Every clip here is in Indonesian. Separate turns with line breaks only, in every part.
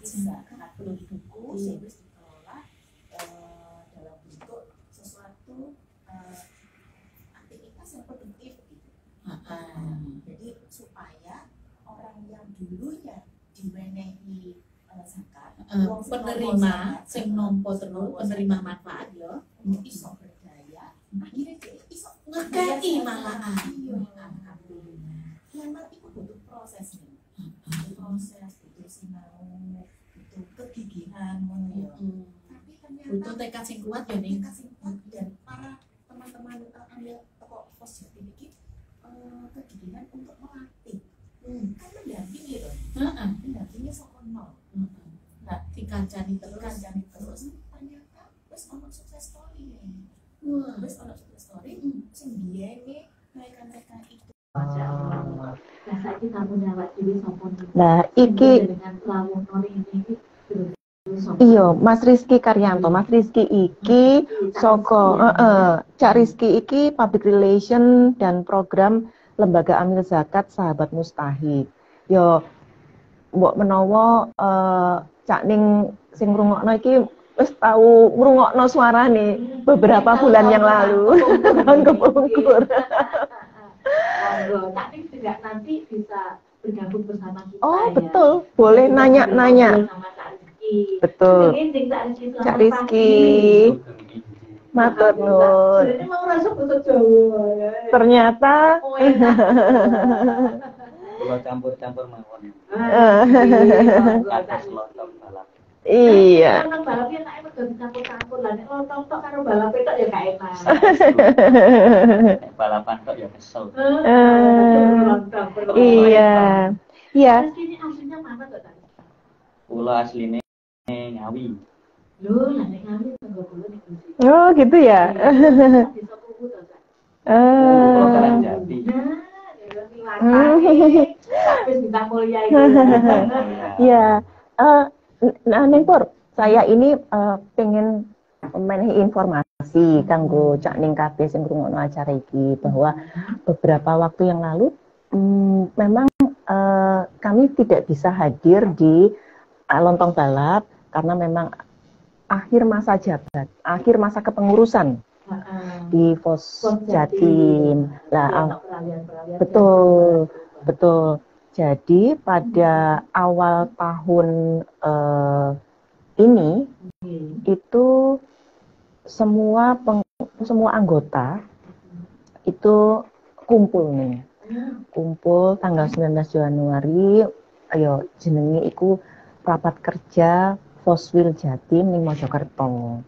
bisa belum buku sing wis dikelola dalam bentuk sesuatu aktivitas yang produktif gitu. Jadi supaya orang yang dulunya dimenehi zakat,
penerima sing nampa terus penerima manfaat ya
iso berdaya, akhirnya dia iso
ngekei malahan.
Iya, alhamdulillah. Memang itu butuh proses nih, butuh sinau, butuh kegigihan, tapi ternyata
butuh tekad sing kuat ya nih.
Dan para teman-teman ambil toko pos Jatim ini kegigihan untuk melatih, kan mendampingi loh, mendampingi saka nol. Nah,
Dikancani terus.
Ternyata wis ono sukses story nih. Wis ono sukses story sing biyene mereka itu.
Nah, iki iya, Mas Rizky Karyanto. Mas Rizky iki soko Cak Rizky iki Public Relation dan Program Lembaga Amil Zakat Sahabat Mustahik. Yo mbok menawa Cak Ning sing ngrungokno iki wis tau ngrungokno suarane beberapa bulan yang lalu. Kepungkur.
Cak Ning juga nanti bisa bergabung bersama kita.
Oh, betul. Boleh nanya-nanya.
Sama Cak Rizky.
Betul. Cak Rizky. Matur nuwun.
Ini mau masuk untuk Jawa.
Ternyata
kalau campur-campur mawon.
Iya.
Nang balapnya nek mergo dicampur-campur lah nek lontong karo balap tok ya gak enak.
Balapan tok ya kesel.
Iya. Iya.
Ini aslinya mana kok tadi?
Kula asline Ngawi.
Lho, lah nek Ngawi tanggo kula nek Gusti.
Oh, gitu ya.
Desa Kubu to, Cak.
Kula Karang Jati.
Habis kita mulia itu.
Iya. Nah, Neng Pur, saya ini pengen menehi informasi kanggo Cak Ning kabeh sing ngrungokno acara iki bahwa beberapa waktu yang lalu memang kami tidak bisa hadir di lontong balap karena memang akhir masa jabat, akhir masa kepengurusan di Pos Jatim. Lah, betul. Jadi pada awal tahun ini itu semua anggota itu kumpul nih. Kumpul tanggal 19 Januari, ayo jenenge iku rapat kerja Foswil Jatim ning Mojokerto.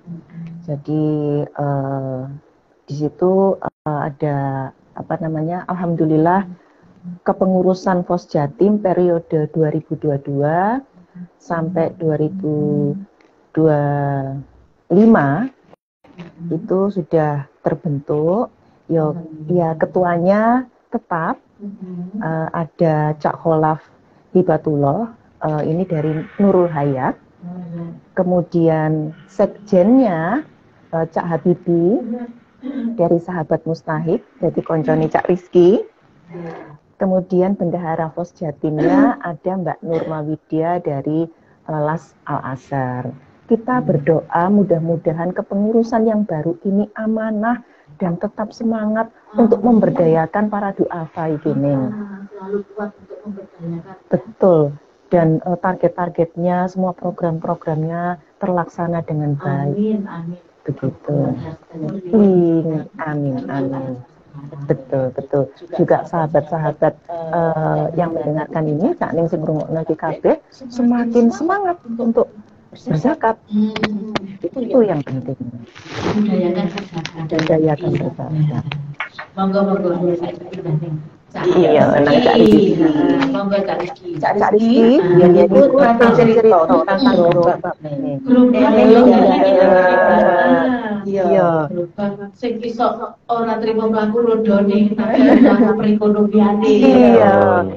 Jadi di situ ada alhamdulillah kepengurusan Pos Jatim periode 2022 sampai 2025 itu sudah terbentuk. Ya ketuanya tetap ada Cak Kholaf Hibatullah, ini dari Nurul Hayat. Kemudian sekjennya Cak Habibi dari Sahabat Mustahik, jadi konconi Cak Rizky. Kemudian bendahara Pos Jatimnya ada Mbak Nurma Widya dari Las Al Azhar. Kita berdoa mudah-mudahan kepengurusan yang baru ini amanah dan tetap semangat untuk memberdayakan para duafa ini.
Selalu kuat untuk memberdayakan.
Betul. Dan target-targetnya, semua program-programnya terlaksana dengan baik.
Amin.
Begitu. Amin. Betul. Juga sahabat-sahabat yang mendengarkan ini, Cak Ning sing ngrungokno iki kabeh semakin semangat untuk berzakat. Itu yang penting. Budayakan berzakat.
Monggo
Iya, nang Cak Rizky.
Monggo Cak Rizky.
Cak Rizky, dia itu cerita tentang grup ini. Iya.
Sing iso ora trimo mlaku lodone tapi ora perekonomiane.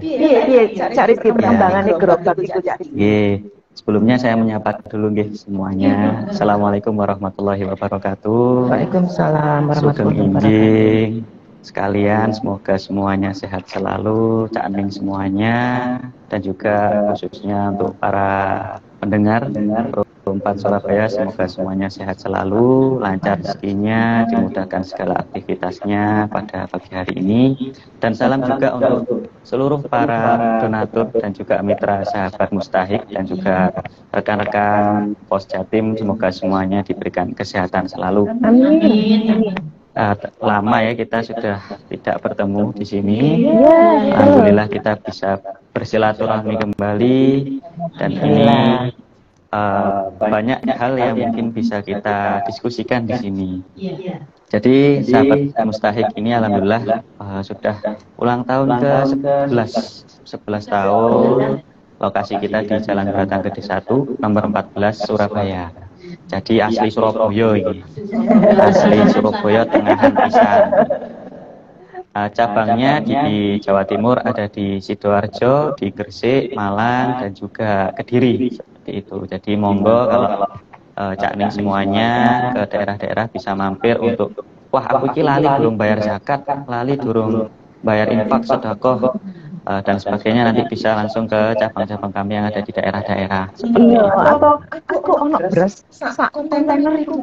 Iya, Cak Rizky perkembangannya gerobak itu Cak Rizky.
Nggih. Sebelumnya saya menyapa dulu nggih semuanya. Assalamualaikum warahmatullahi wabarakatuh.
Waalaikumsalam warahmatullahi
Sugeng
wabarakatuh.
injing sekalian, semoga semuanya sehat selalu, Cak Ning semuanya. dan juga khususnya untuk para pendengar Pro 4 Surabaya, semoga semuanya sehat selalu, lancar rezekinya, dimudahkan segala aktivitasnya pada pagi hari ini. Dan salam juga untuk seluruh para donatur dan juga mitra sahabat Mustahik dan juga rekan-rekan Pos Jatim, semoga semuanya diberikan kesehatan selalu.
Amin.
Lama ya kita sudah tidak bertemu di sini.
Ya.
Alhamdulillah kita bisa bersilaturahmi kembali, dan ini banyak hal yang mungkin bisa kita diskusikan di sini. Jadi sahabat Mustahik ini alhamdulillah sudah ulang tahun ke-11 tahun. Lokasi kita di Jalan Beratang Gede 1 nomor 14 Surabaya. Jadi asli Surabaya ini. Asli Surabaya tengahan pisan. Cabangnya di Jawa Timur ada di Sidoarjo, di Gresik, Malang, dan juga Kediri. Seperti itu. Jadi monggo kalau Cak Ning semuanya ke daerah-daerah bisa mampir untuk, wah aku iki lali durung bayar zakat, lali durung bayar infak, sedekah, dan sebagainya, nanti bisa langsung ke cabang-cabang kami yang ada di daerah-daerah.
Iya, atau aku ono beras sak kontainer iku.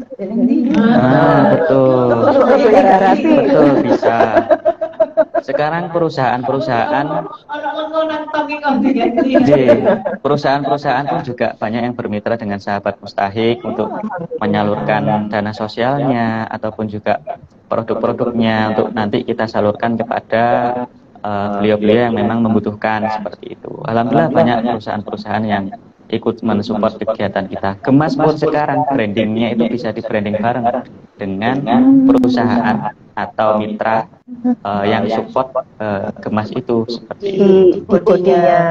Betul. Betul, bisa. Sekarang perusahaan pun juga banyak yang bermitra dengan sahabat Mustahik untuk menyalurkan dana sosialnya ataupun juga produk-produknya untuk nanti kita salurkan kepada beliau-beliau yang memang membutuhkan, seperti itu. Alhamdulillah banyak perusahaan-perusahaan yang ikut mensupport kegiatan kita. Gemas pun sekarang brandingnya itu bisa di branding bareng dengan perusahaan atau mitra yang support Gemas itu, seperti itu.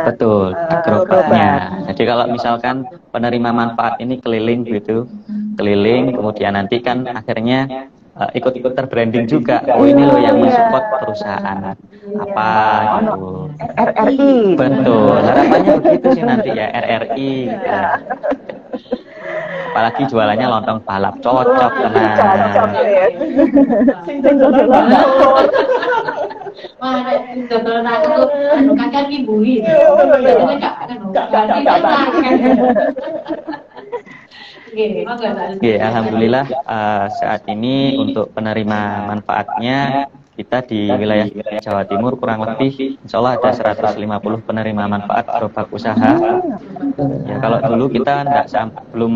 Betul, agrokropnya. Jadi kalau misalkan penerima manfaat ini keliling begitu, kemudian nanti kan akhirnya ikut terbranding juga. Oh ini loh yang mensupport perusahaan apa gitu.
RRI.
Betul, harapannya begitu sih nanti ya, RRI gitu. Apalagi jualannya lontong balap, cocok tenang. Alhamdulillah saat ini untuk penerima manfaatnya kita di wilayah Jawa Timur kurang lebih insya Allah ada 150 penerima manfaat gerobak usaha. Ya kalau dulu kita belum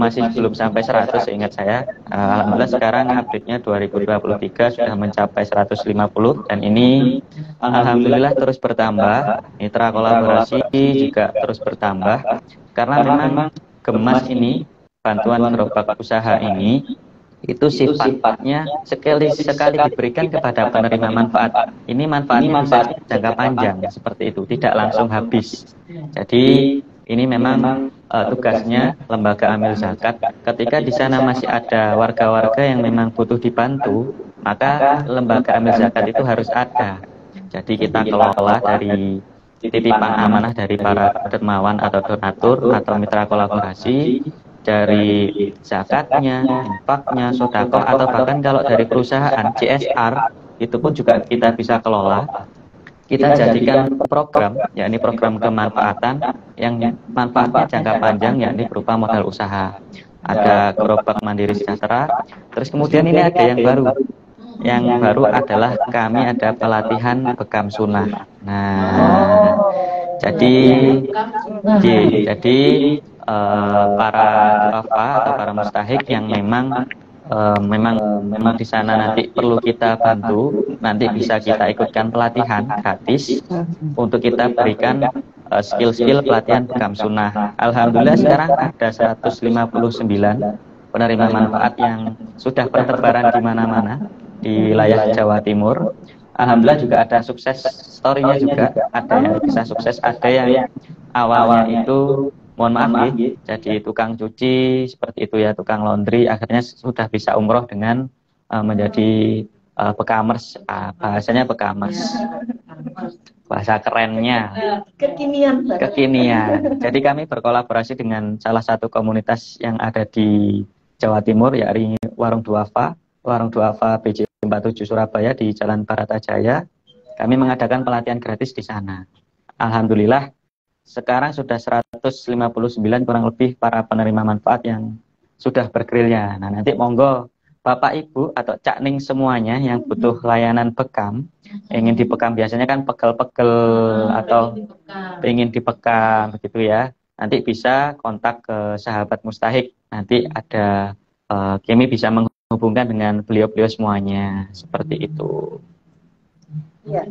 sampai 100 seingat saya. Alhamdulillah sekarang update-nya 2023 sudah mencapai 150, dan ini alhamdulillah terus bertambah. Mitra kolaborasi juga terus bertambah karena memang Gemas ini, bantuan gerobak usaha ini itu sifatnya sekali diberikan kepada penerima manfaat. Ini manfaatnya bisa jangka panjang, seperti itu, tidak langsung habis. Jadi ini memang tugasnya lembaga amil zakat. Ketika di sana masih ada warga-warga yang memang butuh dibantu, maka lembaga amil zakat itu harus ada. Jadi kita kelola dari titipan amanah dari para dermawan atau donatur atau mitra kolaborasi, dari zakatnya, infaknya, sedekah, atau bahkan kalau dari perusahaan CSR itu pun juga kita bisa kelola. Kita jadikan program, yakni program kemanfaatan yang manfaatnya jangka panjang, yakni berupa modal usaha. Ada gerobak mandiri sejahtera. Terus kemudian ini ada yang baru. Yang baru adalah kami ada pelatihan bekam sunnah. Nah, jadi para duafa atau para mustahik yang memang di sana nanti perlu kita bantu, nanti bisa kita ikutkan pelatihan gratis untuk kita berikan skill-skill pelatihan bekam sunnah. Alhamdulillah sekarang ada 159 penerima manfaat yang sudah berterbaran di mana-mana di wilayah Jawa Timur. Alhamdulillah juga ada sukses story-nya juga, ada yang bisa sukses, ada yang awalnya itu mohon maaf ya, jadi tukang cuci seperti itu ya, tukang laundry, akhirnya sudah bisa umroh dengan menjadi bekamers, bahasanya bekamers, bahasa kerennya kekinian. Jadi kami berkolaborasi dengan salah satu komunitas yang ada di Jawa Timur, yakni Warung Duafa BJ 47 Surabaya di Jalan Baratajaya. Kami mengadakan pelatihan gratis di sana. Alhamdulillah sekarang sudah 159 kurang lebih para penerima manfaat yang sudah bergerilya. Nah, nanti monggo Bapak Ibu atau Cak Ning semuanya yang butuh layanan bekam, ingin dibekam, biasanya kan pegel-pegel atau ingin dibekam begitu ya. Nanti bisa kontak ke sahabat Mustahik. Nanti ada kami bisa menghubungkan dengan beliau-beliau semuanya seperti itu.
Iya.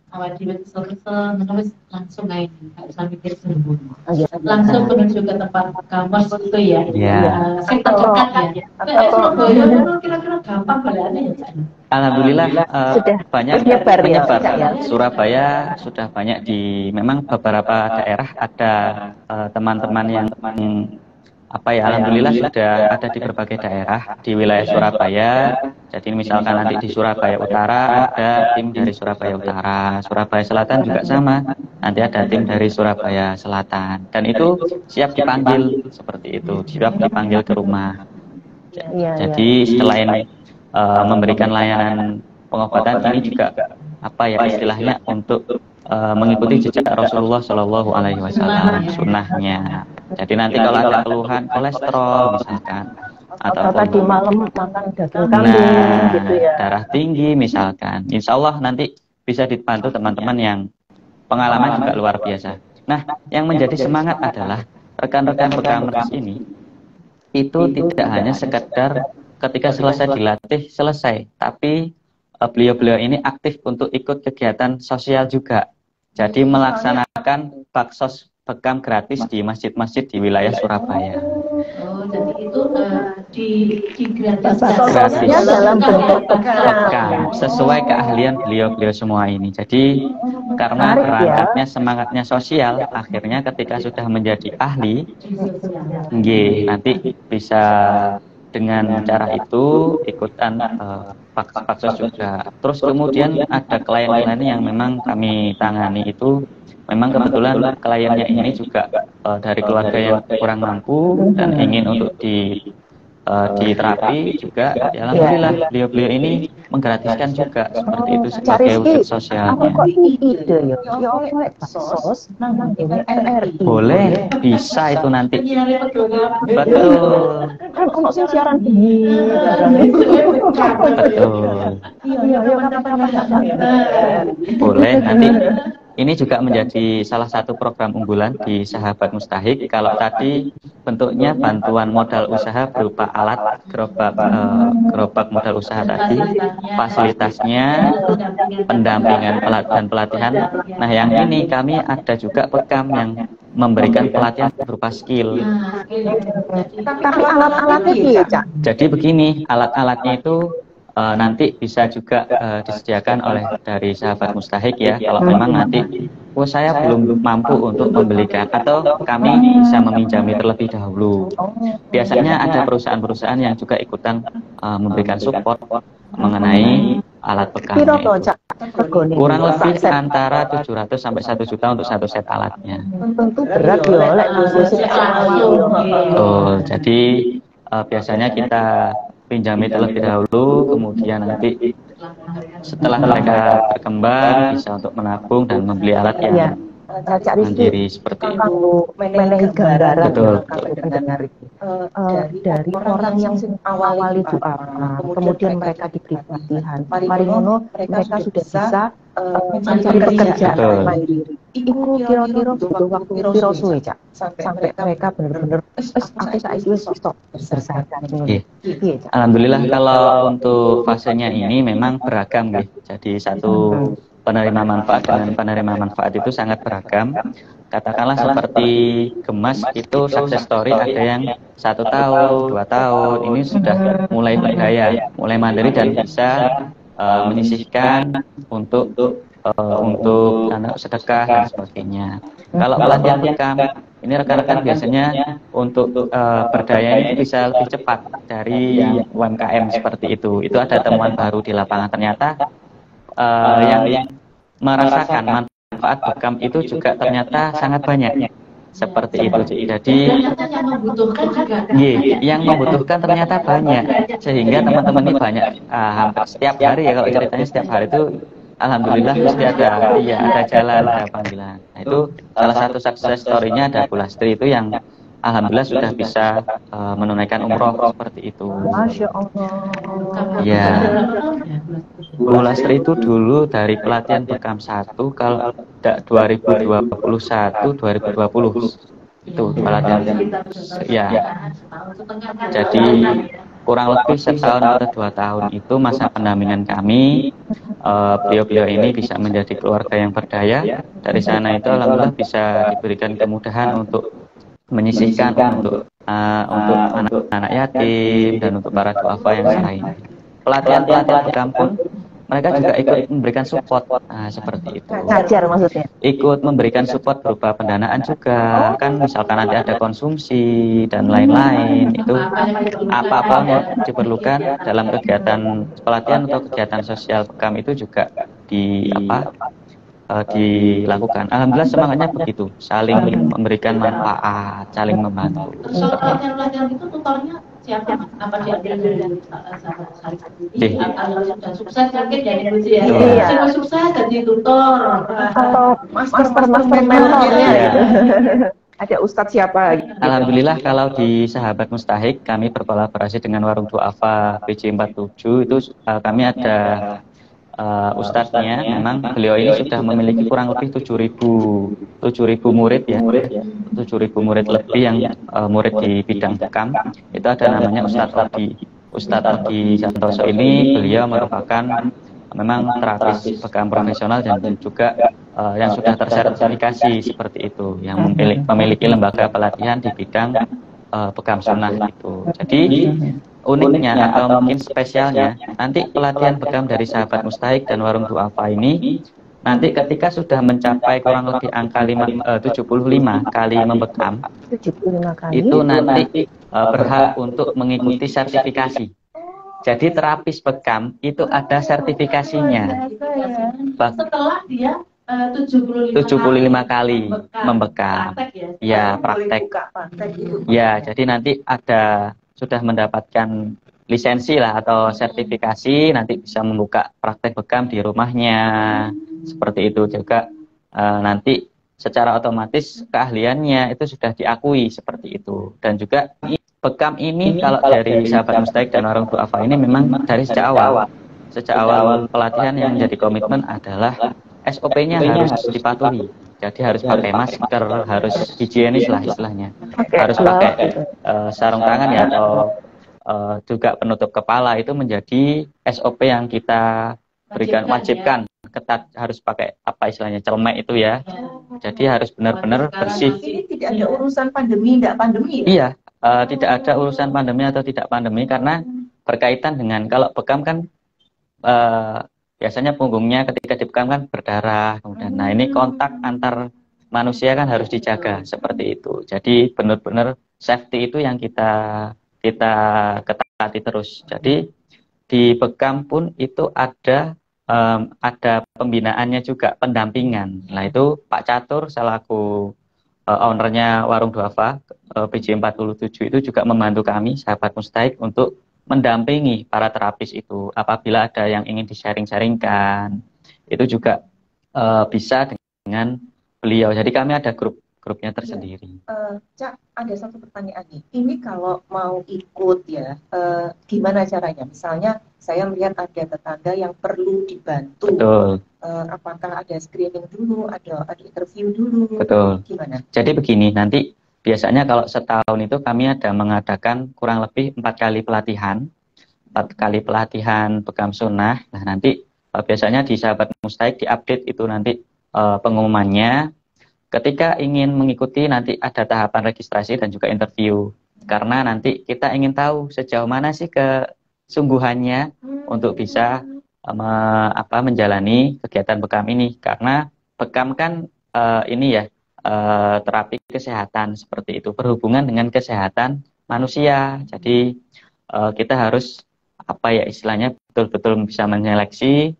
Awal di kesel menulis langsung aja, nggak usah mikir dulu. Langsung menuju ke tempat kampus itu ya. Saya terdekat ya. Kira-kira gampang belajarnya ya.
Alhamdulillah
sudah
banyak
menyebar
ya. Surabaya sudah banyak memang beberapa daerah ada teman-teman yang alhamdulillah sudah ada di berbagai daerah di wilayah Surabaya. Jadi misalkan nanti di Surabaya Utara ada tim dari Surabaya Utara, Surabaya Selatan juga sama, nanti ada tim dari Surabaya Selatan, dan itu siap dipanggil seperti itu, siap dipanggil ke rumah. Jadi selain memberikan layanan pengobatan, ini juga istilahnya untuk mengikuti jejak Rasulullah Shallallahu Alaihi Wasallam, sunnahnya. Jadi nanti kalau ada keluhan kolesterol misalkan, atau
tadi malam makan daging kambing gitu ya,
darah tinggi misalkan, insya Allah nanti bisa dibantu teman-teman yang pengalaman juga luar biasa. Nah, yang menjadi semangat adalah rekan-rekan bekamers ini itu tidak hanya sekedar ketika selesai dilatih selesai, tapi beliau-beliau ini aktif untuk ikut kegiatan sosial juga. Jadi melaksanakan baksos bekam gratis di masjid-masjid di wilayah Surabaya.
Oh, jadi itu digratiskan.
Gratis
dalam bentuk
bekam sesuai keahlian beliau-beliau semua ini. Jadi karena berangkatnya semangatnya sosial, akhirnya ketika sudah menjadi ahli, nanti bisa dengan cara itu ikutan baksos juga. Terus kemudian ada klien-klien yang memang kami tangani itu memang kebetulan kliennya ini juga dari keluarga yang kurang mampu dan ingin untuk diterapi juga. Ya, alhamdulillah beliau-beliau ini menggratiskan juga seperti itu sebagai wujud sosialnya. Boleh, bisa itu nanti. Betul.
Kan ono sing siaran ini.
Betul. Boleh nanti. Ini juga menjadi salah satu program unggulan di Sahabat Mustahik. Kalau tadi bentuknya bantuan modal usaha berupa alat gerobak modal usaha tadi, fasilitasnya, pendampingan dan pelatihan. Nah, yang ini kami ada juga bekam yang memberikan pelatihan berupa skill.
Tapi alat-alatnya ya, Cak?
Jadi begini, alat-alatnya itu nanti bisa juga disediakan oleh dari Sahabat Mustahik ya. Kalau memang nanti saya belum mampu untuk membelikan, atau kami bisa meminjami terlebih dahulu. Biasanya ada perusahaan-perusahaan yang juga ikutan memberikan support mengenai alat bekamnya itu. Kurang lebih antara 700 sampai 1 juta untuk satu set alatnya.
Tentu berat ya,
jadi biasanya kita pinjami terlebih dahulu, kemudian nanti setelah mereka berkembang bisa untuk menabung dan membeli alat yang mandiri seperti itu.
Menehi gambaran.
Betul.
Dari orang yang awali doa, kemudian mereka diberi pelatihan. Mari ngono mereka sudah bisa mencari pekerjaan mandiri. Iku kira-kira butuh waktu piro suwe, Cak, sampai mereka benar-benar aku saiki wis stop bersahabat.
Alhamdulillah kalau untuk fasenya ini memang beragam nggih. Jadi satu penerima manfaat dengan penerima manfaat itu sangat beragam. Katakanlah seperti Gemas itu success story, ada yang 1 tahun, 2 tahun, ini sudah mulai berdaya, mulai mandiri dan bisa menyisihkan untuk sedekah dan sebagainya. Kalau pelatihan bekam, ini rekan-rekan biasanya untuk berdaya ini bisa lebih cepat dari yang UMKM seperti itu. Itu ada temuan baru di lapangan, ternyata yang merasakan manfaat bekam itu juga ternyata sangat banyak. Seperti itu. Jadi yang membutuhkan ternyata banyak, sehingga teman-teman ini banyak hampir setiap hari ya, kalau ceritanya setiap hari itu alhamdulillah mesti ada jalan, ada panggilan. Nah, itu salah satu sukses story-nya ada Bu Lastri itu yang alhamdulillah sudah bisa menunaikan umroh seperti itu.
Masya Allah.
Ya, Bu Lastri itu dulu dari pelatihan Bekam 1 kalau 2021 2020 itu pelatihan. Ya, jadi kurang lebih setahun atau 2 tahun itu masa pendampingan kami. Beliau-beliau ini bisa menjadi keluarga yang berdaya. Dari sana itu alhamdulillah bisa diberikan kemudahan untuk menyisihkan untuk anak-anak yatim dan untuk para duafa yang lain. Pelatihan-pelatihan Bekam pun mereka juga ikut memberikan support, seperti itu.
Ngajar maksudnya?
Ikut memberikan support berupa pendanaan juga, kan misalkan nanti ada konsumsi dan lain-lain, itu apa-apa yang diperlukan dalam kegiatan pelatihan atau kegiatan sosial Bekam itu juga dilakukan. Alhamdulillah semangatnya begitu, saling memberikan manfaat, saling membantu.
Soal pelatihan-pelatihan itu tutornya siapa? Apa diambil dari sahabat sendiri? Atau sudah sukses mungkin jadi kunci ya? Sudah sukses jadi tutor
atau master mentornya gitu. Ada ustadz siapa?
Alhamdulillah kalau di Sahabat Mustahik kami berkolaborasi dengan Warung Duafa PJ47 itu kami ada ustadznya. Memang beliau ini sudah memiliki kurang lebih 7.000 murid ya, 7.000 murid lebih yang murid di bidang Bekam. Itu ada namanya Ustadz Odi Santoso. Ini beliau merupakan memang terapis Bekam profesional dan juga yang sudah tersertifikasi seperti itu, yang memiliki lembaga pelatihan di bidang Bekam Sunnah itu. Jadi uniknya atau mungkin spesialnya, nanti pelatihan Bekam dari Sahabat Mustahik dan Warung Duafa ini nanti ketika sudah mencapai kurang lebih angka 75 kali membekam,
75 kali
itu nanti berhak untuk mengikuti sertifikasi. Jadi terapis Bekam itu ada sertifikasinya.
Setelah dia 75
kali membekam. Ya, praktek. Ya, jadi nanti sudah mendapatkan lisensi lah atau sertifikasi, nanti bisa membuka praktek Bekam di rumahnya. Seperti itu juga nanti secara otomatis keahliannya itu sudah diakui seperti itu. Dan juga Bekam ini kalau dari Sahabat Mustahik dan Warung Duafa ini memang dari sejak awal pelatihan yang menjadi komitmen adalah SOP-nya harus dipatuhi. Jadi harus pakai masker, harus higienis lah istilahnya. Harus pakai sarung tangan ya, atau juga penutup kepala. Itu menjadi SOP yang kita wajibkan. Ketat, harus pakai apa istilahnya, celemek itu ya. Jadi harus benar-benar bersih.
Ini tidak ada urusan pandemi, tidak pandemi.
Iya, tidak ada urusan pandemi atau tidak pandemi, karena berkaitan dengan, kalau Bekam kan biasanya punggungnya ketika dibekam kan berdarah, kemudian nah ini kontak antar manusia kan harus dijaga seperti itu. Jadi benar-benar safety itu yang kita ketati terus. Jadi di Bekam pun itu ada pembinaannya juga, pendampingan. Nah itu Pak Catur selaku ownernya Warung Duafa PJ47 itu juga membantu kami Sahabat Mustahik untuk mendampingi para terapis itu. Apabila ada yang ingin di-sharing-sharingkan, itu juga bisa dengan beliau. Jadi kami ada grupnya tersendiri.
Cak, ada satu pertanyaan nih. Ini kalau mau ikut ya, gimana caranya? Misalnya saya melihat ada tetangga yang perlu dibantu.
Betul.
Apakah ada screening dulu, ada interview dulu?
Betul.
Gimana?
Jadi begini, nanti biasanya kalau setahun itu kami ada mengadakan kurang lebih 4 kali pelatihan. 4 kali pelatihan Bekam Sunnah. Nah nanti biasanya di Sahabat Mustahik diupdate itu nanti pengumumannya. Ketika ingin mengikuti nanti ada tahapan registrasi dan juga interview. Karena nanti kita ingin tahu sejauh mana sih kesungguhannya untuk bisa menjalani kegiatan Bekam ini. Karena Bekam kan ini ya, terapi kesehatan seperti itu, berhubungan dengan kesehatan manusia. Jadi kita harus istilahnya betul-betul bisa menyeleksi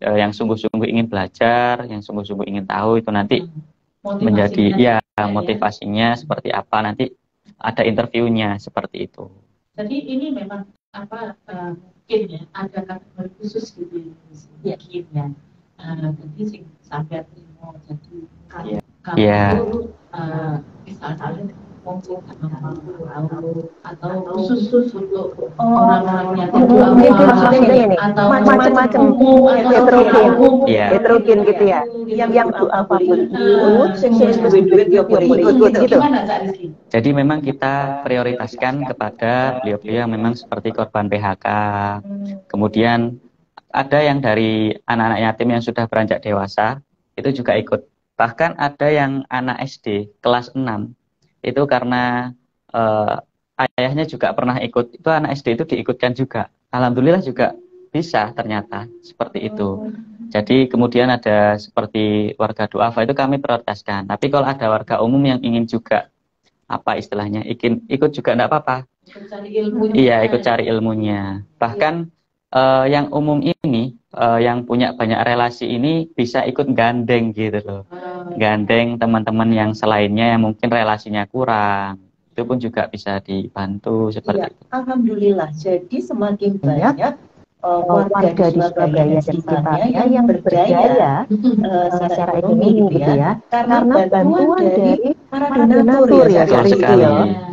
yang sungguh-sungguh ingin belajar, yang sungguh-sungguh ingin tahu, itu nanti menjadi motivasinya seperti apa, nanti ada interviewnya seperti itu.
Jadi ini memang mungkin ya ada kategori khusus gitu ya. Jadi sing sampai terima jadi
Iya.
kamu
Iya.
itu misalnya mungkin atau khusus untuk orang-orang yang
Mungkin maksudnya gini,
atau
macam-macam heterogen gitu ya. Yang doa favorit itu sing duit ya boleh ikut gitu.
Gimana Kak Rizky?
Jadi memang kita prioritaskan kepada beliau-beliau yang memang seperti korban PHK. Kemudian ada yang dari anak-anak yatim yang sudah beranjak dewasa, itu juga ikut. Bahkan ada yang anak SD kelas 6, itu karena ayahnya juga pernah ikut, itu anak SD itu diikutkan juga. Alhamdulillah juga bisa ternyata seperti itu. Jadi kemudian ada seperti warga duafa itu kami prioritaskan. Tapi kalau ada warga umum yang ingin juga apa istilahnya, ikut juga enggak apa-apa.
Ikut cari ilmunya.
Iya, ikut cari ilmunya. Bahkan yang umum ini, yang punya banyak relasi ini bisa ikut gandeng gitu loh. Gandeng teman-teman yang selainnya yang mungkin relasinya kurang. Itu pun juga bisa dibantu seperti itu.
Alhamdulillah, jadi semakin banyak warga di Surabaya dan sekitarnya yang berjaya secara ekonomi gitu ya, karena bantuan dari para donatur ya,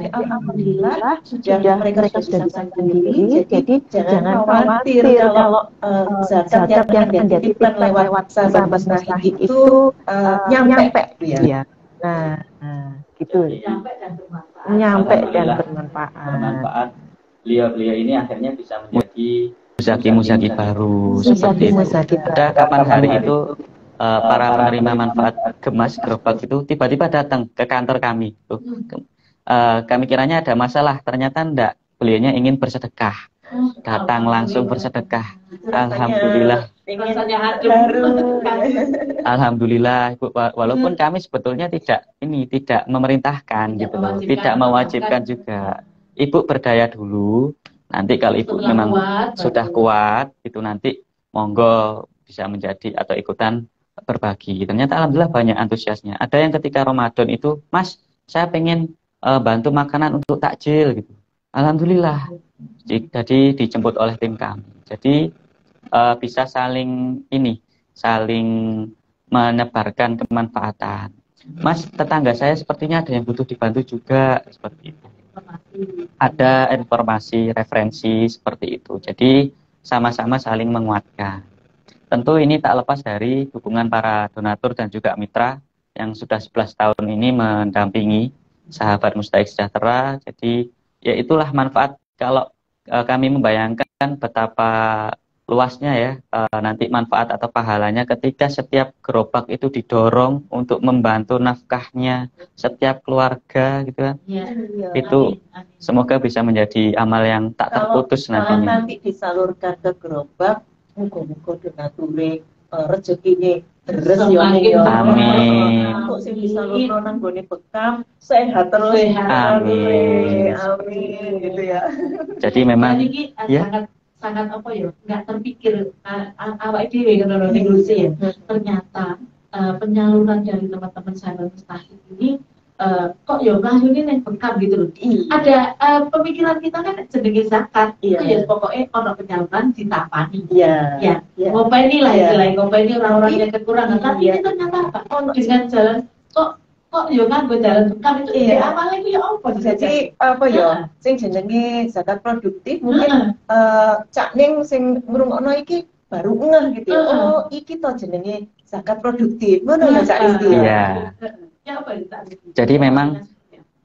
alhamdulillah sudah mereka sudah bisa mandiri. Jadi jangan khawatir kalau zakat yang akan dititipkan lewat sahabat musnahid itu nyampe ya. Nah, gitu. Nyampe dan bermanfaat.
Beliau-beliau ini akhirnya bisa menjadi muzaki baru seperti itu. Ada kapan hari itu para penerima manfaat gemas gerobak itu tiba-tiba datang ke kantor kami. Kami kiranya ada masalah, ternyata enggak. Beliaunya ingin bersedekah. Datang langsung bersedekah. Alhamdulillah. Alhamdulillah, Ibu. Walaupun kami sebetulnya tidak memerintahkan gitu loh, tidak mewajibkan juga. Ibu berdaya dulu. Nanti kalau ibu memang sudah kuat, itu nanti monggo bisa menjadi atau ikutan berbagi. Ternyata alhamdulillah banyak antusiasnya. Ada yang ketika Ramadan itu, Mas, saya pengen bantu makanan untuk takjil gitu. Alhamdulillah. Jadi dijemput oleh tim kami. Jadi bisa saling menyebarkan kemanfaatan. Mas, tetangga saya sepertinya ada yang butuh dibantu juga seperti itu. Ada informasi, referensi seperti itu. Jadi sama-sama saling menguatkan. Tentu ini tak lepas dari dukungan para donatur dan juga mitra yang sudah 11 tahun ini mendampingi sahabat Mustahik Sejahtera. Jadi ya itulah manfaat kalau kami membayangkan betapa luasnya ya nanti manfaat atau pahalanya ketika setiap gerobak itu didorong untuk membantu nafkahnya setiap keluarga gitu kan. Itu semoga bisa menjadi amal yang tak terputus nantinya.
Kalau nanti disalurkan ke gerobak, muga-muga donature rezekinya deres ya.
Amin.
Kok sing disalurno nang gone bekam sehat terus.
Amin.
Amin gitu ya.
Jadi memang ya
sangat apa ya, nggak terpikir awak dhewe ngono ning Indonesia ya. Ternyata penyaluran dari teman-teman sahabat mustahik ini kok ya ngayune ning bekam gitu loh. Ada pemikiran kita kan jenenge zakat. Itu ya pokoknya ono penyaluran ditapani. Ya. Ngopeni lah istilahnya, ngopeni orang-orang yang kekurangan. Tapi ini ternyata apa? Dengan jalan kok yo nganggo jalan bekam itu awalnya itu ya apa?
Jadi apa ya? Sing jenenge zakat produktif mungkin Cak Ning sing ngrungokno iki baru ngeh gitu. Oh, iki to jenenge zakat produktif. Ngono ya Cak Rizky.
Iya. Jadi memang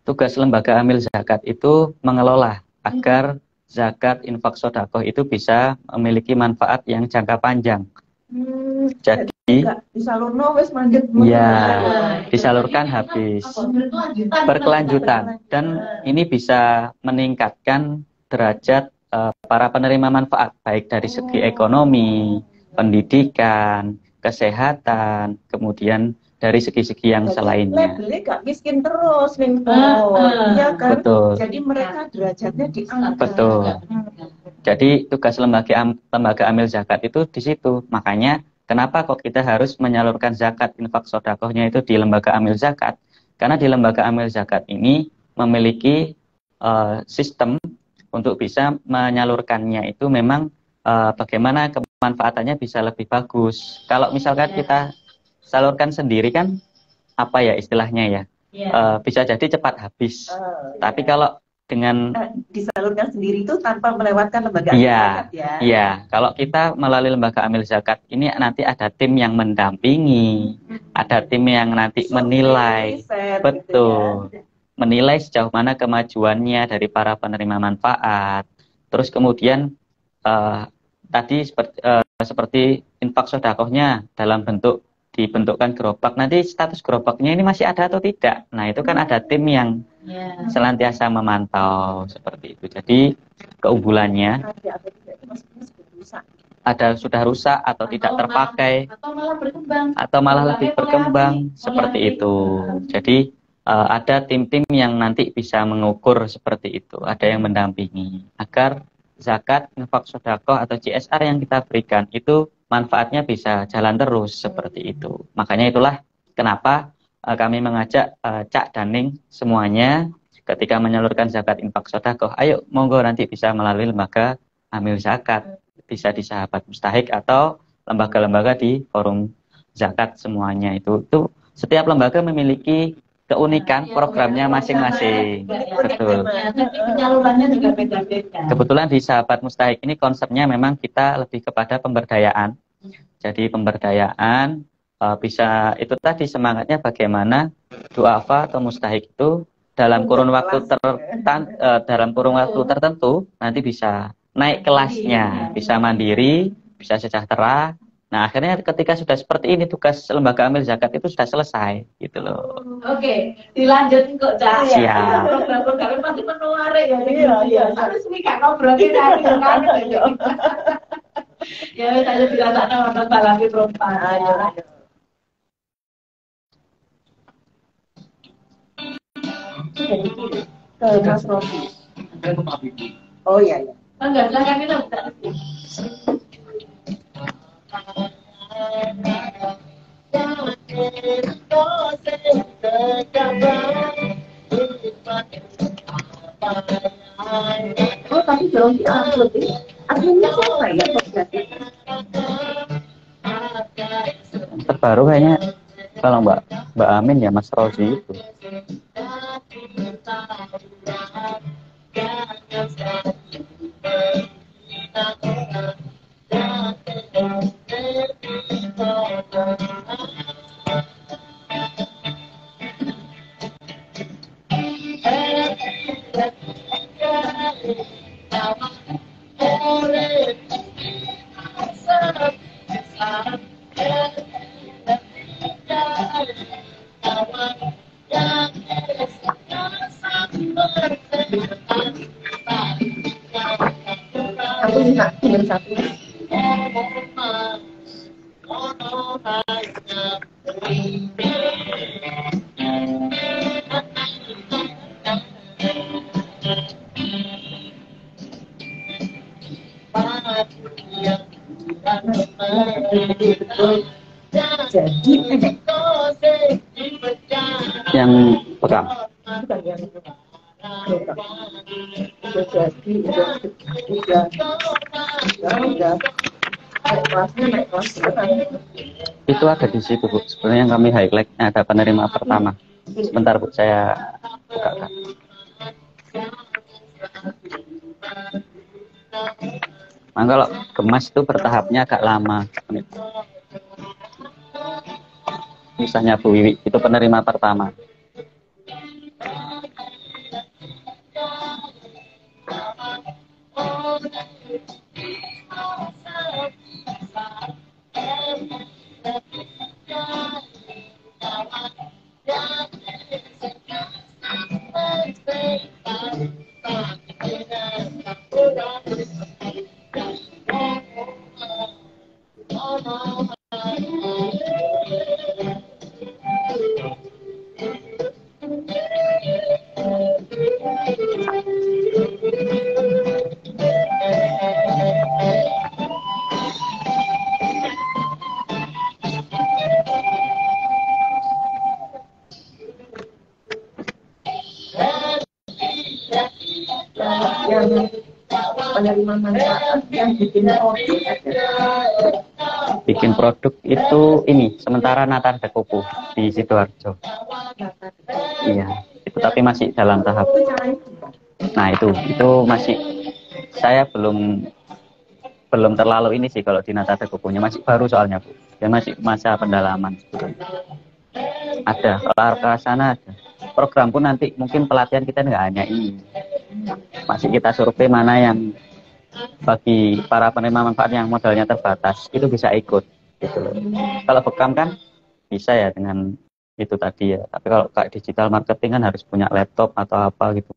tugas lembaga amil zakat itu mengelola agar zakat infak sedekah itu bisa memiliki manfaat yang jangka panjang. Jadi
disalurno wis mandek.
Ya, disalurkan habis. Berkelanjutan dan ini bisa meningkatkan derajat para penerima manfaat baik dari segi ekonomi, pendidikan, kesehatan, kemudian dari segi-segi yang selainnya.
Labelnya gak miskin terus ning ya kan?
Betul.
Jadi mereka derajatnya diangkat.
Betul. Jadi tugas lembaga amil zakat itu di situ. Makanya kenapa kok kita harus menyalurkan zakat infak sedekahnya itu di lembaga amil zakat? Karena di lembaga amil zakat ini memiliki sistem untuk bisa menyalurkannya itu memang bagaimana pemanfaatannya bisa lebih bagus. Kalau misalkan kita salurkan sendiri kan, apa ya istilahnya ya, bisa jadi cepat habis. Tapi kalau dengan
disalurkan sendiri itu tanpa melewatkan lembaga amil zakat ya.
Iya, kalau kita melalui lembaga amil zakat ini nanti ada tim yang mendampingi, ada tim yang nanti menilai, betul, gitu ya. Menilai sejauh mana kemajuannya dari para penerima manfaat. Terus kemudian tadi seperti infak sedekahnya dalam bentuk dibentukkan gerobak, nanti status gerobaknya ini masih ada atau tidak. Nah itu kan ada tim yang senantiasa memantau seperti itu. Jadi keunggulannya ada sudah rusak atau tidak terpakai atau malah lebih berkembang seperti itu. Jadi ada tim-tim yang nanti bisa mengukur seperti itu. Ada yang mendampingi agar zakat, infak sedekah atau CSR yang kita berikan itu manfaatnya bisa jalan terus seperti itu. Makanya itulah kenapa kami mengajak Cak Daning semuanya ketika menyalurkan zakat infak sedekah, ayo monggo nanti bisa melalui lembaga amil zakat, bisa di Sahabat Mustahik atau lembaga-lembaga di forum zakat semuanya itu setiap lembaga memiliki keunikan programnya masing-masing. Betul.
Penyalurannya juga beda-beda.
Kebetulan di Sahabat Mustahik ini konsepnya memang kita lebih kepada pemberdayaan. Jadi pemberdayaan bisa itu tadi semangatnya bagaimana duafa atau mustahik itu dalam kurun waktu tertentu nanti bisa naik kelasnya, bisa mandiri, bisa sejahtera. Nah akhirnya ketika sudah seperti ini tugas lembaga amil zakat itu sudah selesai gitu loh.
Oke, dilanjutin kok Cak.
Siap.
Program-programnya pasti menarik ya. Iya. Harus mikir ngobrolin lagi kan. Ya saya dirasakan orang lagi perempuan. Ayo.
Ke Mas Rofi. Oh iya.
Enggak, silakan itu.
Oh tapi belum diupload ya. Akhirnya siapa ya berarti?
Terbaru kayaknya kalau Mbak Amin ya Mas Rozi itu.
Aku minta pilih satu. Jadi
yang pegang.
bukan yang itu. Naik kelasnya.
Itu ada di situ Bu. Sebenarnya yang kami highlight ada penerima pertama. Sebentar Bu, saya bukakan. Nah, kalau kemas itu bertahapnya agak lama. Misalnya Bu Wiwi, itu penerima pertama.
penerima manfaat yang bikin produk ada.
Bikin produk itu ini sementara Nata de Coco di Sidoarjo. Iya, itu tapi masih dalam tahap. Nah itu masih saya belum terlalu ini sih kalau di Nata de Coco-nya masih baru soalnya Bu. Dan masih masa pendalaman. Ada kalau ke sana ada. Program pun nanti mungkin pelatihan kita nggak hanya ini. Masih kita survei mana yang bagi para penerima manfaat yang modalnya terbatas itu bisa ikut gitu loh. Kalau bekam kan bisa ya dengan itu tadi ya. Tapi kalau kayak digital marketing kan harus punya laptop atau apa gitu.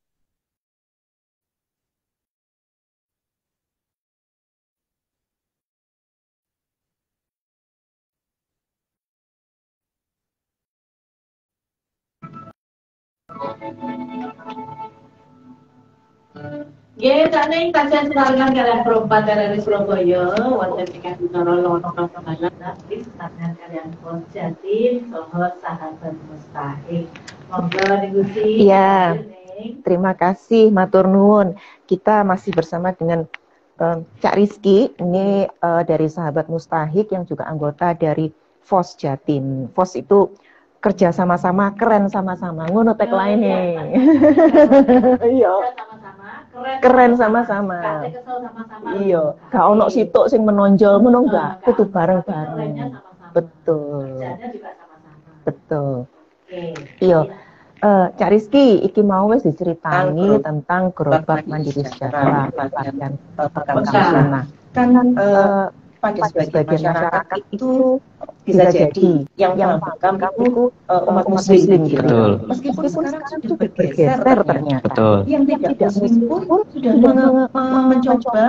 Nggih, sakniki kasihan sebagian kalian perempat dari Surabaya, wonten ingkang bicara lono kemalan nanti sampeyan kalian Jatim, saha sahabat mustahil. Monggo Gusti.
Iya. Terima kasih, matur nuwun. Kita masih bersama dengan Cak Rizky, ini dari sahabat Mustahik yang juga anggota dari FOS Jatim. FOS itu kerja sama-sama, keren sama-sama. Ngono tagline-nya. Iya. Keren sama-sama. Iya, gak ono sitok sing menonjol ngono enggak, kudu bareng-bareng. Betul. Betul. Iya. Cak Rizky, iki mau wis diceritani tentang gerobak mandiri sejahtera pelatihan bekam sana.
Karena pada sebagian masyarakat itu bisa jadi yang bekam itu umat muslim gitu.
Betul.
Meskipun sekarang itu bergeser ternyata.
Betul.
Yang tidak muslim pun sudah mencoba,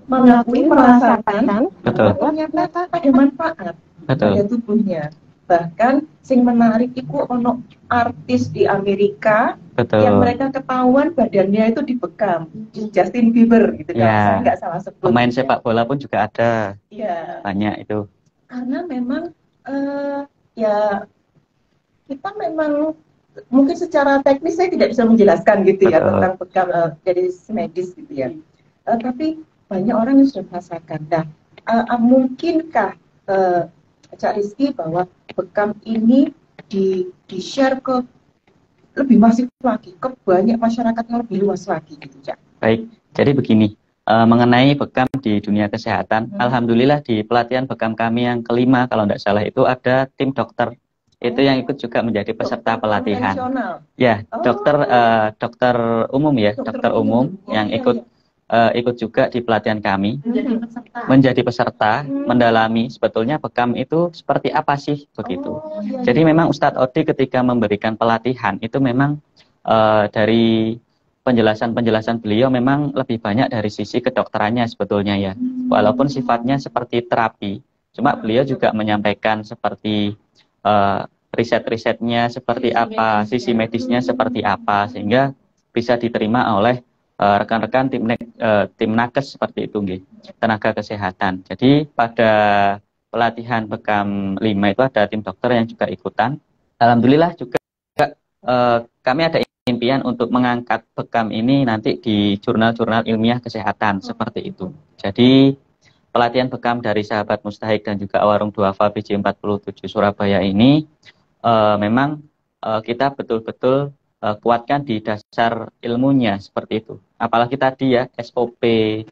mengakui, merasakan
Betul.
ternyata ada manfaat pada tubuhnya. Bahkan sing menarik itu ono artis di Amerika.
Betul.
Yang mereka ketahuan badannya itu dibekam, Justin Bieber gitu kan, saya nggak salah sebut.
Pemain sepak bola pun juga ada.
Iya.
Banyak itu.
Karena memang ya kita memang mungkin secara teknis saya tidak bisa menjelaskan gitu ya tentang bekam dari medis gitu ya. Tapi banyak orang yang sudah merasakan. Nah, mungkinkah Cak Rizky bahwa bekam ini di-share ke lebih masif lagi, ke banyak masyarakat yang lebih luas lagi gitu, Cak?
Baik, jadi begini, mengenai bekam di dunia kesehatan, alhamdulillah di pelatihan bekam kami yang kelima, kalau tidak salah itu ada tim dokter, itu yang ikut juga menjadi peserta pelatihan. Ya, dokter umum ya, dokter umum yang ikut juga di pelatihan kami, menjadi peserta, mendalami sebetulnya bekam itu seperti apa sih begitu. Jadi memang Ustadz Odi ketika memberikan pelatihan itu memang dari penjelasan beliau memang lebih banyak dari sisi kedokterannya sebetulnya ya, walaupun sifatnya seperti terapi, cuma beliau juga menyampaikan seperti riset-risetnya seperti apa, sisi medisnya seperti apa, sehingga bisa diterima oleh rekan-rekan tim nakes seperti itu, tenaga kesehatan. Jadi pada pelatihan bekam 5 itu ada tim dokter yang juga ikutan. Alhamdulillah juga kami ada impian untuk mengangkat bekam ini nanti di jurnal-jurnal ilmiah kesehatan seperti itu. Jadi pelatihan bekam dari sahabat Mustahik dan juga Warung Duafa BJ47 Surabaya ini memang kita betul-betul kuatkan di dasar ilmunya seperti itu. Apalagi tadi ya SOP,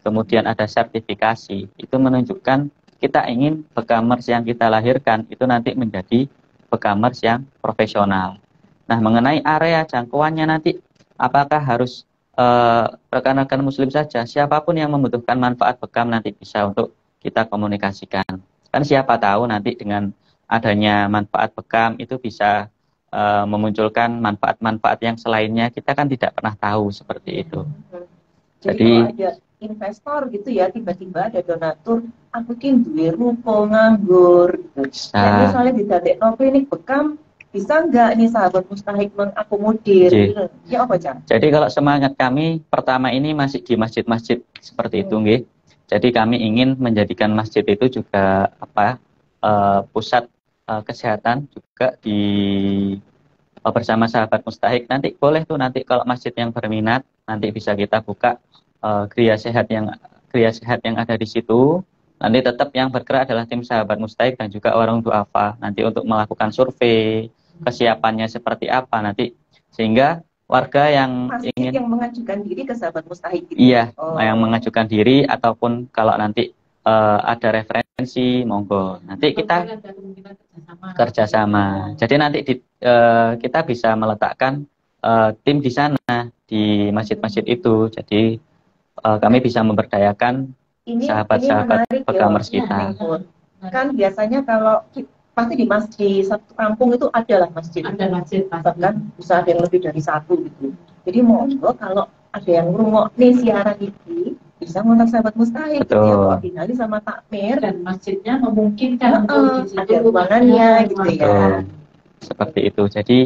kemudian ada sertifikasi, itu menunjukkan kita ingin bekamers yang kita lahirkan itu nanti menjadi bekamers yang profesional. Nah, mengenai area jangkauannya nanti, apakah harus rekan-rekan muslim saja? Siapapun yang membutuhkan manfaat bekam nanti bisa untuk kita komunikasikan. Kan siapa tahu nanti dengan adanya manfaat bekam itu bisa memunculkan manfaat-manfaat yang selainnya, kita kan tidak pernah tahu seperti itu.
Jadi kalau ada investor gitu ya, tiba-tiba ada donatur, aku kan duwe ruko nganggur gitu. Nah, misalnya di dadekno klinik bekam, bisa nggak nih sahabat Mustahik mengakomodir? Gitu. Ya apa, Cak?
Jadi kalau semangat kami pertama ini masih di masjid-masjid seperti itu, nggih. Jadi kami ingin menjadikan masjid itu juga pusat kesehatan juga bersama sahabat Mustahik. Nanti boleh tuh nanti kalau masjid yang berminat nanti bisa kita buka Gria Sehat yang ada di situ. Nanti tetap yang bergerak adalah tim Sahabat Mustahik dan juga Warung Duafa. Nanti untuk melakukan survei, kesiapannya seperti apa nanti, sehingga warga yang ingin
mengajukan diri ke Sahabat Mustahik gitu.
Iya, yang mengajukan diri ataupun kalau nanti ada referensi, monggo. Nanti kita kerjasama. Jadi nanti kita bisa meletakkan tim di sana di masjid-masjid itu. Jadi kami bisa memberdayakan sahabat-sahabat Pegamers kita.
Kan biasanya kalau pasti di satu kampung itu adalah masjid.
Ada masjid,
bahkan bisa ada yang lebih dari satu gitu. Jadi monggo kalau ada yang ngrungokne siaran ini bisa ngontak Sahabat Mustahik gitu ya, koordinasi sama takmir
dan masjidnya memungkinkan untuk di situ
ada ruangannya gitu ya.
Seperti itu. Jadi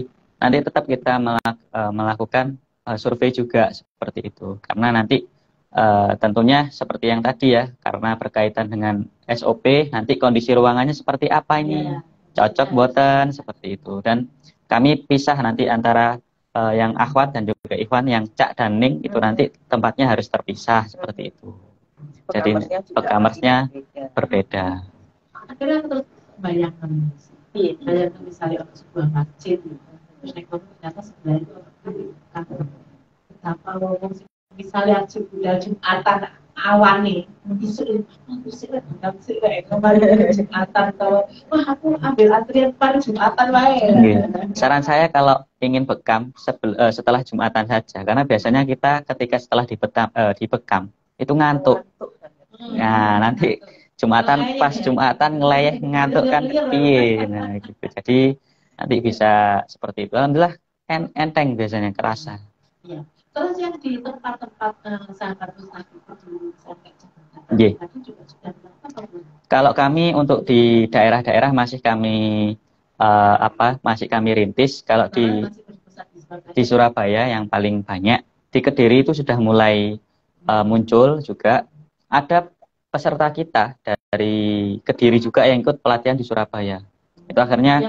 nanti tetap kita melakukan survei juga seperti itu. Karena nanti tentunya seperti yang tadi ya, karena berkaitan dengan SOP, nanti kondisi ruangannya seperti apa ini, cocok boten seperti itu. Dan kami pisah nanti antara yang akhwat dan juga ikhwan, yang cak dan ning itu nanti tempatnya harus terpisah seperti itu. Jadi pekamersnya berbeda.
Akhirnya terus bayangkan misalnya sebuah masjid, terus ternyata sebelah itu betapa wong misalnya sudah Jumatan awan nih, Jumatan kalau wah aku ambil antrian pada Jumatan wae.
Saran saya kalau ingin bekam setelah Jumatan saja, karena biasanya kita ketika setelah dibekam itu ngantuk. Nah nanti Jumatan pas Jumatan ngeleyeh ngantuk kan piye. Nah gitu. Jadi nanti bisa seperti itu. Alhamdulillah enteng biasanya, kerasa.
Ya. Terus yang di tempat-tempat Sahabat Mustahik itu sampai Jumatan tadi juga sudah berapa?
Kalau kami untuk di daerah-daerah masih kami masih kami rintis. Kalau di Surabaya yang paling banyak, di Kediri itu sudah mulai muncul juga. Ada peserta kita dari Kediri juga yang ikut pelatihan di Surabaya. Itu akhirnya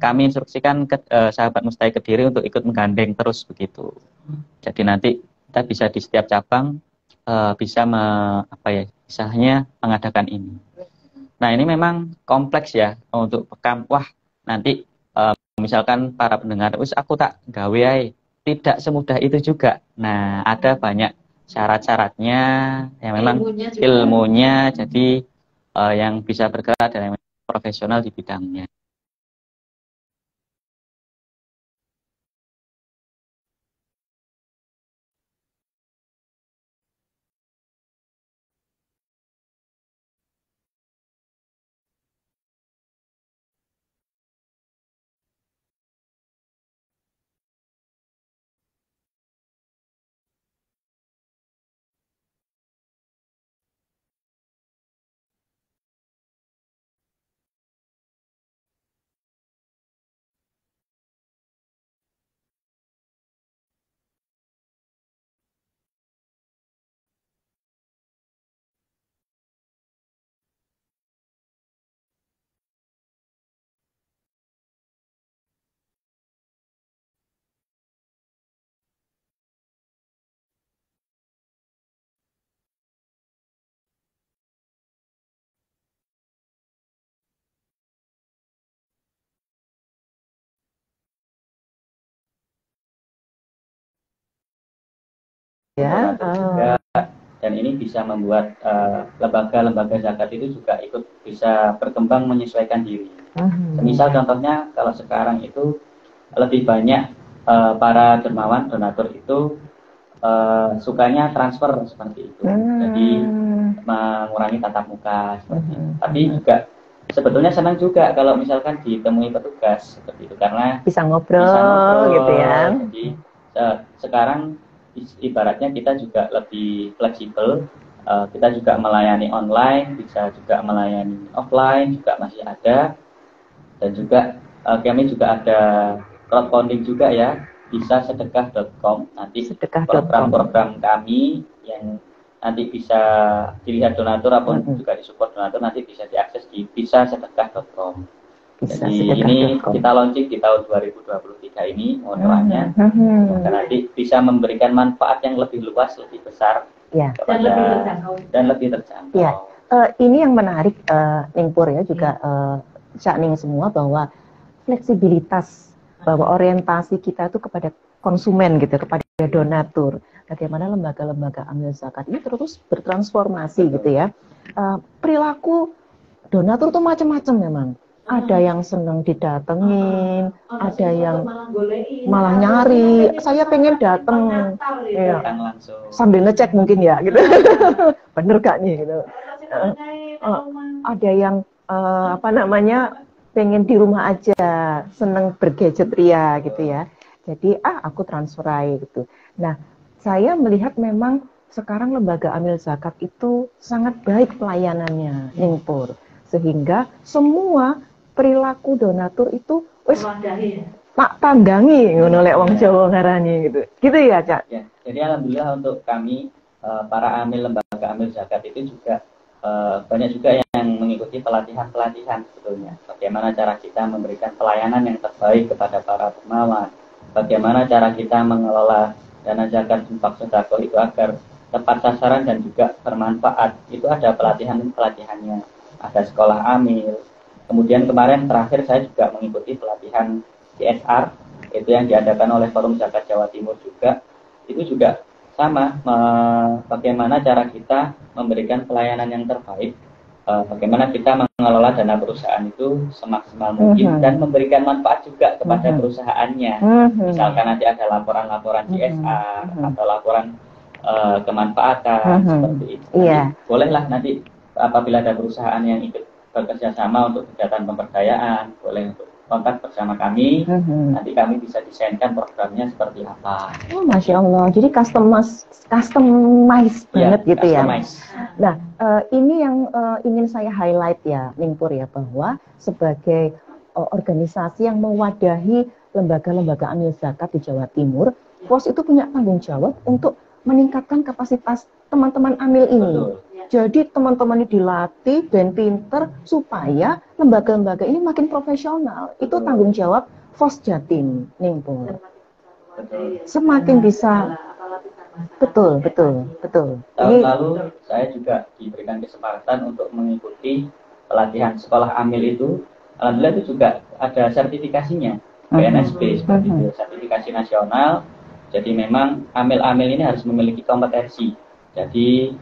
kami instruksikan ke Sahabat Mustahik Kediri untuk ikut menggandeng terus begitu. Jadi nanti kita bisa di setiap cabang bisa istilahnya mengadakan ini. Nah ini memang kompleks ya untuk bekam. Wah nanti misalkan para pendengar, wis aku tak gawe ae. Tidak semudah itu juga. Nah ada banyak syarat-syaratnya yang memang ilmunya jadi yang bisa bergerak dan yang profesional di bidangnya.
Ya,
dan ini bisa membuat lembaga-lembaga zakat itu juga ikut bisa berkembang menyesuaikan diri. Misal contohnya kalau sekarang itu lebih banyak para dermawan donatur itu sukanya transfer seperti itu, jadi mengurangi tatap muka seperti itu. Tapi juga sebetulnya senang juga kalau misalkan ditemui petugas seperti itu, karena
bisa ngobrol gitu ya.
Jadi sekarang ibaratnya kita juga lebih fleksibel, kita juga melayani online, bisa juga melayani offline, juga masih ada. Dan juga kami juga ada crowdfunding juga ya, bisa sedekah.com. Nanti program-program kami yang nanti bisa dilihat donatur ataupun juga disupport donatur nanti bisa diakses di bisasedekah.com. Jadi ini kita launching di tahun 2023 ini, mohon doanya. Nanti bisa memberikan manfaat yang lebih luas, lebih besar
Ya.
Dan lebih terjangkau.
Ya. Ini yang menarik, Ningpur ya juga Cak Ning semua, bahwa fleksibilitas, bahwa orientasi kita itu kepada konsumen gitu, kepada donatur. Bagaimana lembaga-lembaga amil zakat ini terus bertransformasi gitu ya. Perilaku donatur tuh macam-macam memang. Ada yang senang didatengin, ada yang malah nyari, saya pengen dateng, ya, sambil ngecek mungkin ya, gitu. Bener gak nih, gitu. Ada yang apa namanya, pengen di rumah aja, seneng bergadget ria gitu ya. Jadi aku transfer aja gitu. Nah, saya melihat memang sekarang lembaga amil zakat itu sangat baik pelayanannya, Ningpur, sehingga semua perilaku donatur itu wis tak tanggangi ngono lek wong Jawa ngarani gitu. Gitu ya, Cak?
Ya, jadi alhamdulillah untuk kami para amil lembaga amil zakat itu juga banyak juga yang mengikuti pelatihan-pelatihan sebetulnya. Bagaimana cara kita memberikan pelayanan yang terbaik kepada para dermawan. Bagaimana cara kita mengelola dana zakat infak sedekah itu agar tepat sasaran dan juga bermanfaat. Itu ada pelatihannya. Ada sekolah amil. Kemudian kemarin terakhir saya juga mengikuti pelatihan CSR, itu yang diadakan oleh Forum Zakat Jawa Timur juga. Itu juga sama, bagaimana cara kita memberikan pelayanan yang terbaik, bagaimana kita mengelola dana perusahaan itu semaksimal mungkin dan memberikan manfaat juga kepada perusahaannya. Misalkan nanti ada laporan-laporan CSR atau laporan kemanfaatan seperti itu. Bolehlah nanti apabila ada perusahaan yang ikut bekerja sama untuk kegiatan pemberdayaan, boleh untuk kontak bersama kami, nanti kami bisa desainkan programnya seperti apa.
Oh, Masya Allah, jadi customize banget gitu customize. Ya. Nah, ini yang ingin saya highlight ya, Ningpur ya, bahwa sebagai organisasi yang mewadahi lembaga-lembaga amil zakat di Jawa Timur, POS itu punya tanggung jawab untuk meningkatkan kapasitas teman-teman amil ini. Betul. Jadi teman-teman ini dilatih dan pinter supaya lembaga-lembaga ini makin profesional. Itu tanggung jawab FOS Jatim, Ningpur. Semakin bisa. Betul.
Tahun lalu saya juga diberikan kesempatan untuk mengikuti pelatihan sekolah amil itu. Alhamdulillah itu juga ada sertifikasinya, BNSB seperti itu, sertifikasi nasional. Jadi memang amil-amil ini harus memiliki kompetensi. Jadi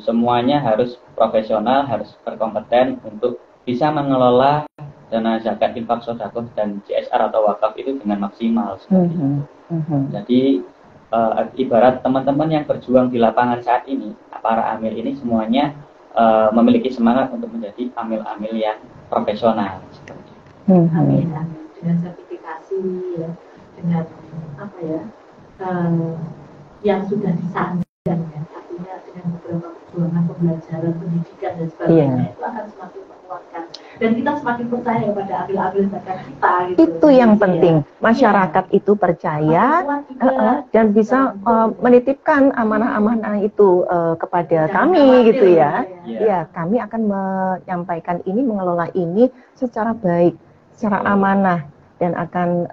semuanya harus profesional, harus berkompeten untuk bisa mengelola dana zakat infak sedekah dan CSR atau wakaf itu dengan maksimal seperti itu. Jadi ibarat teman-teman yang berjuang di lapangan saat ini, para amil ini semuanya memiliki semangat untuk menjadi amil-amil yang profesional seperti itu.
Amin. Dengan sertifikasi ya, dengan apa ya, yang sudah disandang ya, artinya dengan beberapa perjuangan pembelajaran, pendidikan dan sebagainya, itu akan semakin menguatkan dan kita semakin percaya pada amil-amil zakat kita gitu.
Itu yang penting, masyarakat itu percaya dan bisa menitipkan amanah-amanah itu kepada kami gitu ya. Ya, kami akan menyampaikan ini, mengelola ini secara baik, secara amanah, dan akan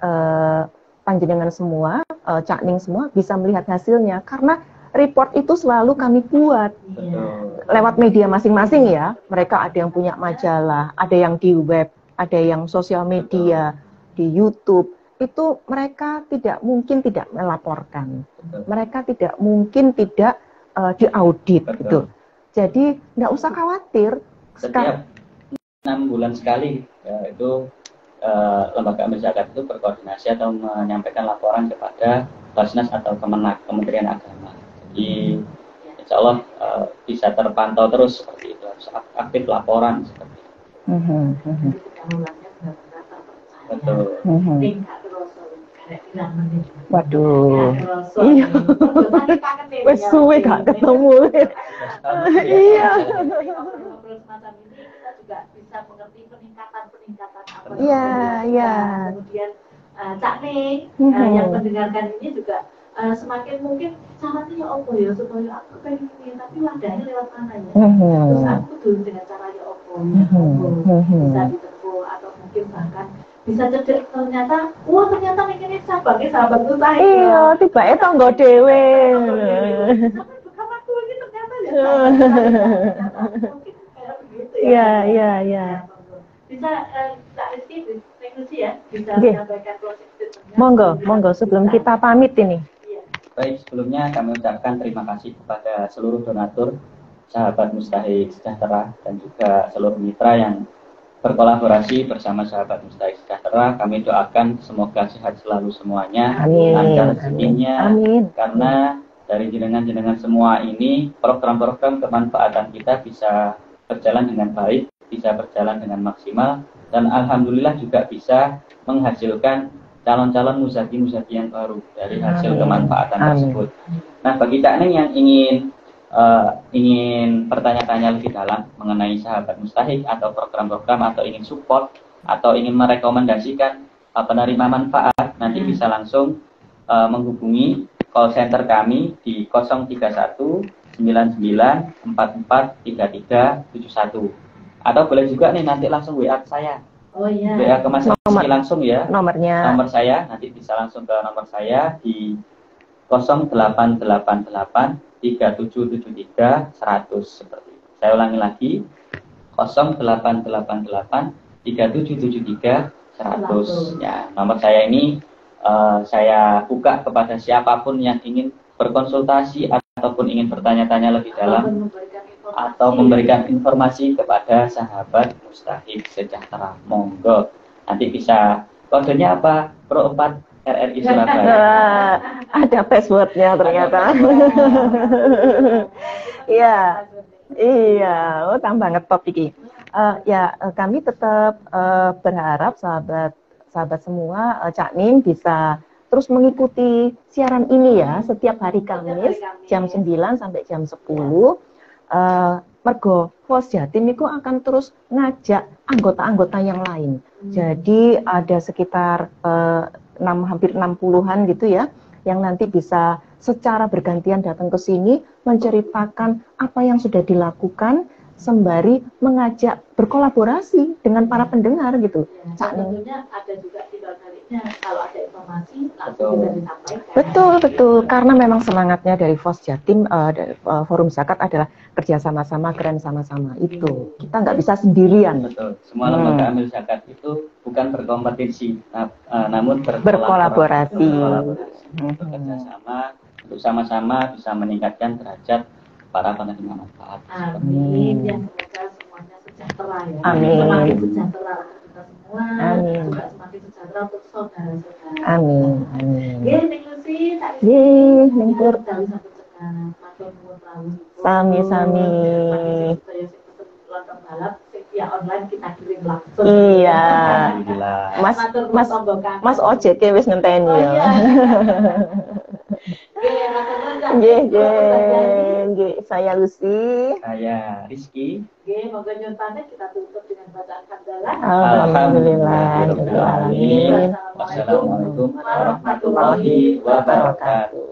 panjenengan semua, Cak Ning semua bisa melihat hasilnya, karena report itu selalu kami buat lewat media masing-masing ya. Mereka ada yang punya majalah, ada yang di web, ada yang sosial media, di YouTube. Itu mereka tidak mungkin tidak melaporkan. Mereka tidak mungkin tidak diaudit gitu. Jadi nggak usah khawatir.
Setiap 6 bulan sekali ya, itu lembaga amil zakat itu berkoordinasi atau menyampaikan laporan kepada Basnas atau Kementerian Agama. Jadi insya Allah bisa terpantau terus seperti itu, harus aktif laporan seperti itu. Betul.
Waduh. Iya. Wes suwe gak ketemu. Iya.
Semacam ini kita juga bisa mengerti peningkatan apa.
Iya.
Kemudian Cak Ning yang mendengarkan ini juga semakin mungkin caranya ya apa ya supaya aku pengen ini, tapi wadahnya lewat mana ya. Terus aku dulu dengan caranya apa bisa ditempuh atau mungkin bahkan bisa cedek ternyata mikirnya sahabat tuh saya.
Iya, tiba-tiba tanggo dhewe. Iya, iya, iya.
Bisa Kak Rizky, teknisi ya, bisa
Oke.
menyampaikan closing statement-nya.
Monggo, monggo sebelum kita pamit ini.
Baik, sebelumnya kami ucapkan terima kasih kepada seluruh donatur, sahabat Mustahik Sejahtera, dan juga seluruh mitra yang berkolaborasi bersama sahabat Mustahik Sejahtera. Kami doakan semoga sehat selalu semuanya,
Amin.
lancar rezekinya,
Amin.
karena dari jenengan-jenengan semua ini, program-program kemanfaatan kita bisa berjalan dengan baik, bisa berjalan dengan maksimal, dan alhamdulillah juga bisa menghasilkan calon-calon muzaki-muzaki yang baru dari hasil kemanfaatan tersebut. Nah, bagi Cak Neng yang ingin bertanya-tanya lebih dalam mengenai sahabat Mustahik atau program-program, atau ingin support atau ingin merekomendasikan penerima manfaat, nanti bisa langsung menghubungi call center kami di 031 99 44 33 71, atau boleh juga nih nanti langsung WA saya.
Oh iya.
WA ke Mas Rizky langsung ya.
Nomornya.
Nomor saya nanti bisa langsung ke nomor saya di 0888 3773 100 seperti itu. Saya ulangi lagi, 0888 3773 100. Ya, nomor saya ini saya buka kepada siapapun yang ingin berkonsultasi ataupun ingin bertanya-tanya lebih dalam atau memberikan informasi kepada sahabat Mustahik Sejahtera. Monggo. Nanti bisa, kodenya apa? Pro 4 RRI Surabaya.
Ada passwordnya ternyata. Iya, iya. Oh, tambah ngetop iki. Kami tetap berharap sahabat semua, Cak Nin bisa terus mengikuti siaran ini ya setiap hari Kamis jam 9 sampai jam 10. Mergo Pos Jatim itu akan terus ngajak anggota-anggota yang lain. Jadi ada sekitar hampir 60-an gitu ya, yang nanti bisa secara bergantian datang ke sini menceritakan apa yang sudah dilakukan sembari mengajak berkolaborasi dengan para pendengar gitu.
Tentunya ada juga timbal baliknya, kalau ada informasi langsung bisa disampaikan.
Betul, karena memang semangatnya dari FOS Jatim, dari Forum Zakat adalah kerja sama-sama, keren sama-sama itu. Kita nggak bisa sendirian.
Betul. Semua lembaga amil zakat itu bukan berkompetisi, namun
berkolaborasi.
Bekerja sama untuk sama-sama bisa meningkatkan derajat para penerima manfaat.
Amin. Ya, semoga semuanya sejahtera ya.
Amin.
Semakin sejahtera untuk kita semua.
Amin.
Juga semakin sejahtera untuk saudara-saudara.
Amin. Amin.
Nggih, Ning Lucy, tak
Ningkur.
Dalu sampai sekarang. Matur nuwun rawuh.
Sami-sami.
Lontong balap via online kita kirim langsung.
Iya.
Alhamdulillah.
Mas ojek wis ngenteni
Oh,
ya.
iya.
Nggih, saya Lucy.
Saya Rizky.
Nggih, moga nyuwun pamit, kita tutup dengan bacaan hamdalah.
Alhamdulillah.
Wassalamualaikum warahmatullahi wabarakatuh.